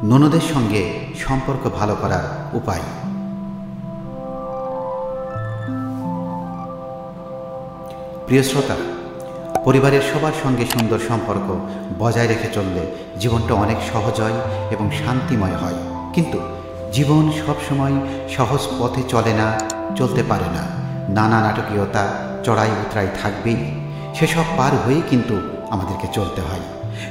ননদের সঙ্গে সম্পর্ক ভালো করার উপায়। প্রিয় শ্রোতা, পরিবারের সবার সঙ্গে সুন্দর সম্পর্ক বজায় রেখে চললে জীবনটা অনেক সহজ হয় এবং শান্তিময় হয়। কিন্তু জীবন সবসময় সহজ পথে চলে না, চলতে পারে না। নানা নাটকীয়তা, চড়াই উতরাই থাকবেই। সেসব পার হয়েই কিন্তু আমাদেরকে চলতে হয়।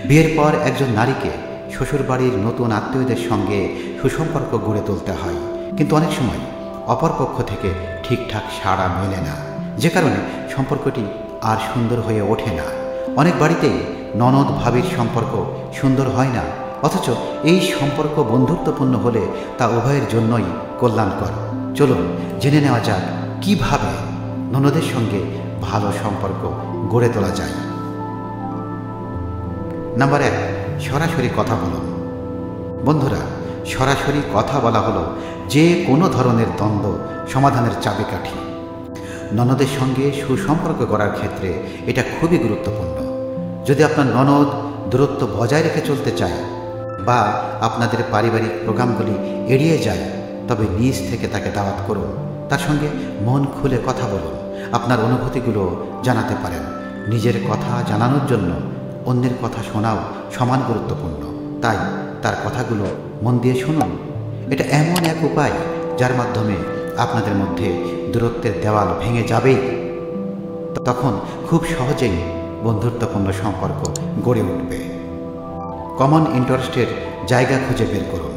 বিয়ের পর একজন নারীকে শ্বশুরবাড়ির নতুন আত্মীয়দের সঙ্গে সুসম্পর্ক গড়ে তুলতে হয়, কিন্তু অনেক সময় অপরপক্ষ থেকে ঠিকঠাক সাড়া মেলে না, যে কারণে সম্পর্কটি আর সুন্দর হয়ে ওঠে না। অনেক বাড়িতেই ননদ ভাবির সম্পর্ক সুন্দর হয় না, অথচ এই সম্পর্ক বন্ধুত্বপূর্ণ হলে তা উভয়ের জন্যই কল্যাণকর। চলুন জেনে নেওয়া যাক কিভাবে ননদের সঙ্গে ভালো সম্পর্ক গড়ে তোলা যায়। নাম্বার 1, সরাসরি কথা বলুন। বন্ধুরা, সরাসরি কথা বলা হলো যে কোনো ধরনের দ্বন্দ্ব সমাধানের চাবিকাঠি। ননদের সঙ্গে সুসম্পর্ক গড়ার ক্ষেত্রে এটা খুবই গুরুত্বপূর্ণ। যদি আপনার ননদ দূরত্ব বজায় রেখে চলতে চায় বা আপনাদের পারিবারিক প্রোগ্রামগুলি এড়িয়ে যায়, তবে নিজ থেকে তাকে দাওয়াত করুন। তার সঙ্গে মন খুলে কথা বলুন, আপনার অনুভূতিগুলো জানাতে পারেন। নিজের কথা জানানোর জন্য অন্যের কথা শোনাও সমান গুরুত্বপূর্ণ, তাই তার কথাগুলো মন দিয়ে শুনুন। এটা এমন এক উপায় যার মাধ্যমে আপনাদের মধ্যে দূরত্বের দেওয়াল ভেঙে যাবেই। তখন খুব সহজেই বন্ধুত্বপূর্ণ সম্পর্ক গড়ে উঠবে। কমন ইন্টারেস্টের জায়গা খুঁজে বের করুন।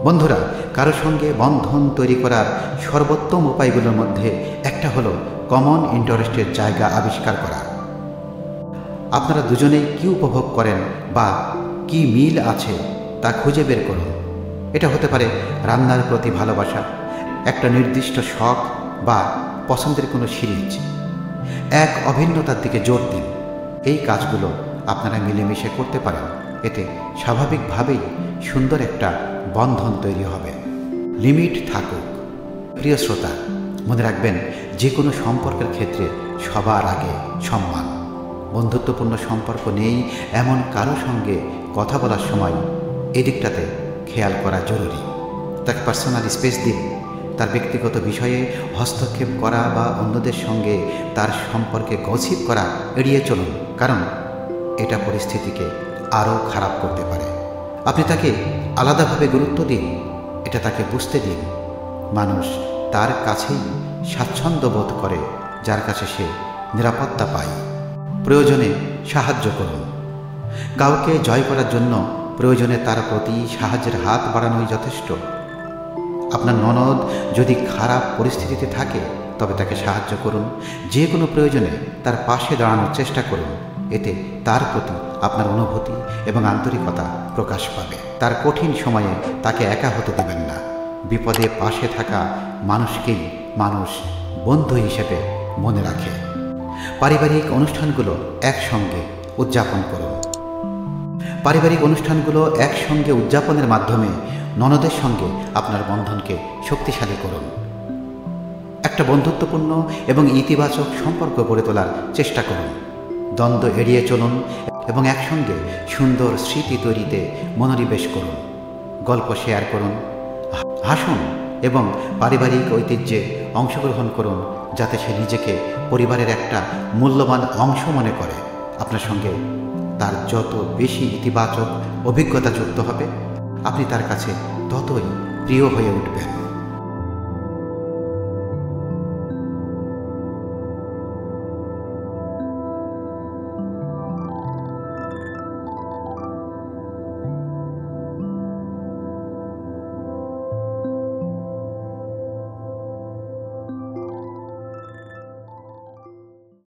বন্ধুরা, কারো সঙ্গে বন্ধন তৈরি করার সর্বোত্তম উপায়গুলোর মধ্যে একটা হলো কমন ইন্টারেস্টের জায়গা আবিষ্কার করা। আপনারা দুজনেই কি উপভোগ করেন বা কি মিল আছে তা খুঁজে বের করুন। এটা হতে পারে রান্নার প্রতি ভালোবাসা, একটা নির্দিষ্ট শখ বা পছন্দের কোনো সিরিজ। এক অভিন্নতার দিকে জোর দিন। এই কাজগুলো আপনারা মিলেমিশে করতে পারেন, এতে স্বাভাবিকভাবেই সুন্দর একটা বন্ধন তৈরি হবে। লিমিট থাকুক। প্রিয় শ্রোতা, মনে রাখবেন, যে কোনো সম্পর্কের ক্ষেত্রে সবার আগে সম্মান। বন্ধুত্বপূর্ণ সম্পর্ক নেই এমন কারো সঙ্গে কথা বলার সময় এদিকটাতে খেয়াল করা জরুরি। তাকে পার্সোনাল স্পেস দিন। তার ব্যক্তিগত বিষয়ে হস্তক্ষেপ করা বা অন্যদের সঙ্গে তার সম্পর্কে গসিপ করা এড়িয়ে চলুন, কারণ এটা পরিস্থিতিকে আরও খারাপ করতে পারে। আপনি তাকে আলাদাভাবে গুরুত্ব দিন। এটা তাকে বুঝতে দিন, মানুষ তার কাছেই স্বাচ্ছন্দ্য বোধ করে যার কাছে সে নিরাপত্তা পায়। প্রয়োজনে সাহায্য করুন। কাউকে জয় করার জন্য প্রয়োজনে তার প্রতি সাহায্যের হাত বাড়ানোই যথেষ্ট। আপনার ননদ যদি খারাপ পরিস্থিতিতে থাকে, তবে তাকে সাহায্য করুন। যে কোনো প্রয়োজনে তার পাশে দাঁড়ানোর চেষ্টা করুন। এতে তার প্রতি আপনার অনুভূতি এবং আন্তরিকতা প্রকাশ পাবে। তার কঠিন সময়ে তাকে একা হতে দেবেন না। বিপদে পাশে থাকা মানুষকেই মানুষ বন্ধু হিসেবে মনে রাখে। পারিবারিক অনুষ্ঠানগুলো একসঙ্গে উদযাপন করুন। পারিবারিক অনুষ্ঠানগুলো একসঙ্গে উদযাপনের মাধ্যমে ননদের সঙ্গে আপনার বন্ধনকে শক্তিশালী করুন। একটা বন্ধুত্বপূর্ণ এবং ইতিবাচক সম্পর্ক গড়ে তোলার চেষ্টা করুন। দ্বন্দ্ব এড়িয়ে চলুন এবং একসঙ্গে সুন্দর স্মৃতি তৈরিতে মনোনিবেশ করুন। গল্প শেয়ার করুন, হাসুন এবং পারিবারিক ঐতিহ্যে অংশগ্রহণ করুন, যাতে সে নিজেকে পরিবারের একটা মূল্যবান অংশ মনে করে। আপনার সঙ্গে তার যত বেশি ইতিবাচক অভিজ্ঞতা যুক্ত হবে, আপনি তার কাছে ততই প্রিয় হয়ে উঠবেন।